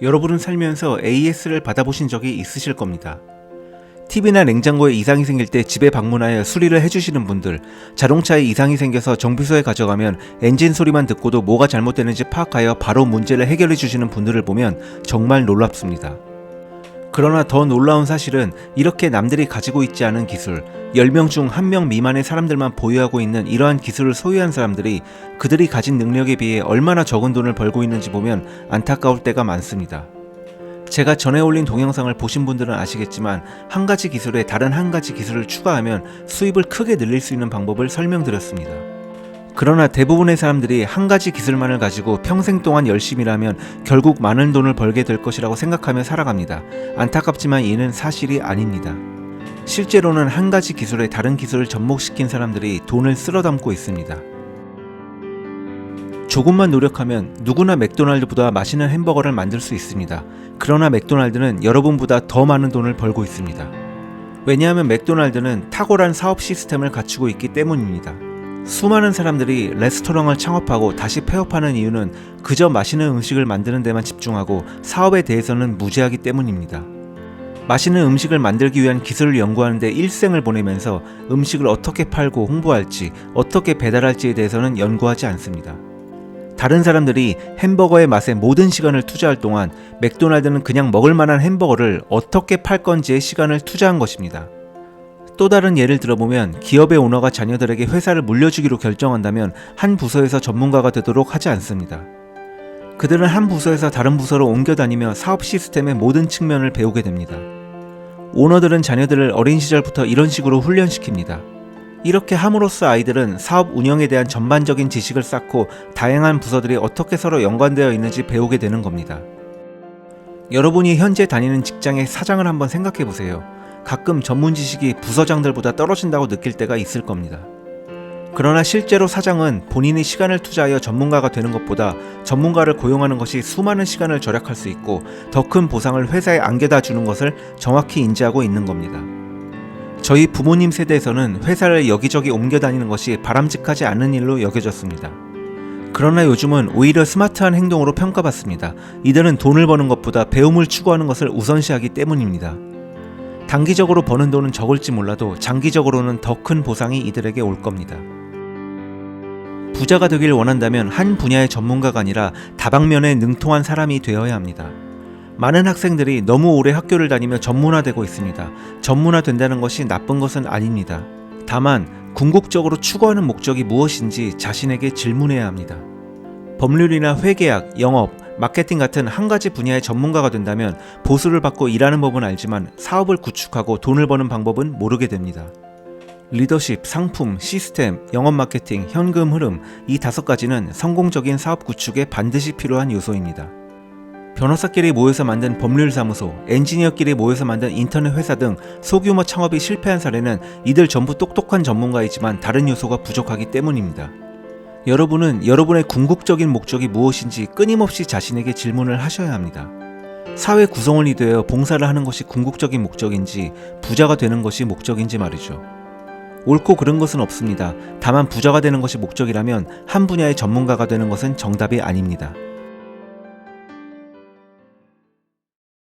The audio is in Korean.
여러분은 살면서 AS를 받아보신 적이 있으실 겁니다. TV나 냉장고에 이상이 생길 때 집에 방문하여 수리를 해주시는 분들, 자동차에 이상이 생겨서 정비소에 가져가면 엔진 소리만 듣고도 뭐가 잘못되는지 파악하여 바로 문제를 해결해 주시는 분들을 보면 정말 놀랍습니다. 그러나 더 놀라운 사실은 이렇게 남들이 가지고 있지 않은 기술, 10명 중 1명 미만의 사람들만 보유하고 있는 이러한 기술을 소유한 사람들이 그들이 가진 능력에 비해 얼마나 적은 돈을 벌고 있는지 보면 안타까울 때가 많습니다. 제가 전에 올린 동영상을 보신 분들은 아시겠지만 한 가지 기술에 다른 한 가지 기술을 추가하면 수입을 크게 늘릴 수 있는 방법을 설명드렸습니다. 그러나 대부분의 사람들이 한 가지 기술만을 가지고 평생 동안 열심히 일하면 결국 많은 돈을 벌게 될 것이라고 생각하며 살아갑니다. 안타깝지만 이는 사실이 아닙니다. 실제로는 한 가지 기술에 다른 기술을 접목시킨 사람들이 돈을 쓸어 담고 있습니다. 조금만 노력하면 누구나 맥도날드보다 맛있는 햄버거를 만들 수 있습니다. 그러나 맥도날드는 여러분보다 더 많은 돈을 벌고 있습니다. 왜냐하면 맥도날드는 탁월한 사업 시스템을 갖추고 있기 때문입니다. 수많은 사람들이 레스토랑을 창업하고 다시 폐업하는 이유는 그저 맛있는 음식을 만드는 데만 집중하고 사업에 대해서는 무지하기 때문입니다. 맛있는 음식을 만들기 위한 기술을 연구하는 데 일생을 보내면서 음식을 어떻게 팔고 홍보할지, 어떻게 배달할지에 대해서는 연구하지 않습니다. 다른 사람들이 햄버거의 맛에 모든 시간을 투자할 동안 맥도날드는 그냥 먹을 만한 햄버거를 어떻게 팔 건지에 시간을 투자한 것입니다. 또 다른 예를 들어보면 기업의 오너가 자녀들에게 회사를 물려주기로 결정한다면 한 부서에서 전문가가 되도록 하지 않습니다. 그들은 한 부서에서 다른 부서로 옮겨 다니며 사업 시스템의 모든 측면을 배우게 됩니다. 오너들은 자녀들을 어린 시절부터 이런 식으로 훈련시킵니다. 이렇게 함으로써 아이들은 사업 운영에 대한 전반적인 지식을 쌓고 다양한 부서들이 어떻게 서로 연관되어 있는지 배우게 되는 겁니다. 여러분이 현재 다니는 직장의 사장을 한번 생각해 보세요. 가끔 전문 지식이 부서장들보다 떨어진다고 느낄 때가 있을 겁니다. 그러나 실제로 사장은 본인이 시간을 투자하여 전문가가 되는 것보다 전문가를 고용하는 것이 수많은 시간을 절약할 수 있고 더 큰 보상을 회사에 안겨다 주는 것을 정확히 인지하고 있는 겁니다. 저희 부모님 세대에서는 회사를 여기저기 옮겨 다니는 것이 바람직하지 않은 일로 여겨졌습니다. 그러나 요즘은 오히려 스마트한 행동으로 평가받습니다. 이들은 돈을 버는 것보다 배움을 추구하는 것을 우선시하기 때문입니다. 단기적으로 버는 돈은 적을지 몰라도 장기적으로는 더 큰 보상이 이들에게 올 겁니다. 부자가 되길 원한다면 한 분야의 전문가가 아니라 다방면에 능통한 사람이 되어야 합니다. 많은 학생들이 너무 오래 학교를 다니며 전문화되고 있습니다. 전문화된다는 것이 나쁜 것은 아닙니다. 다만 궁극적으로 추구하는 목적이 무엇인지 자신에게 질문해야 합니다. 법률이나 회계학, 영업, 마케팅 같은 한 가지 분야의 전문가가 된다면 보수를 받고 일하는 법은 알지만 사업을 구축하고 돈을 버는 방법은 모르게 됩니다. 리더십, 상품, 시스템, 영업 마케팅, 현금 흐름, 이 5가지는 성공적인 사업 구축에 반드시 필요한 요소입니다. 변호사끼리 모여서 만든 법률사무소, 엔지니어끼리 모여서 만든 인터넷 회사 등 소규모 창업이 실패한 사례는 이들 전부 똑똑한 전문가이지만 다른 요소가 부족하기 때문입니다. 여러분은 여러분의 궁극적인 목적이 무엇인지 끊임없이 자신에게 질문을 하셔야 합니다. 사회 구성원이 되어 봉사를 하는 것이 궁극적인 목적인지 부자가 되는 것이 목적인지 말이죠. 옳고 그른 것은 없습니다. 다만 부자가 되는 것이 목적이라면 한 분야의 전문가가 되는 것은 정답이 아닙니다.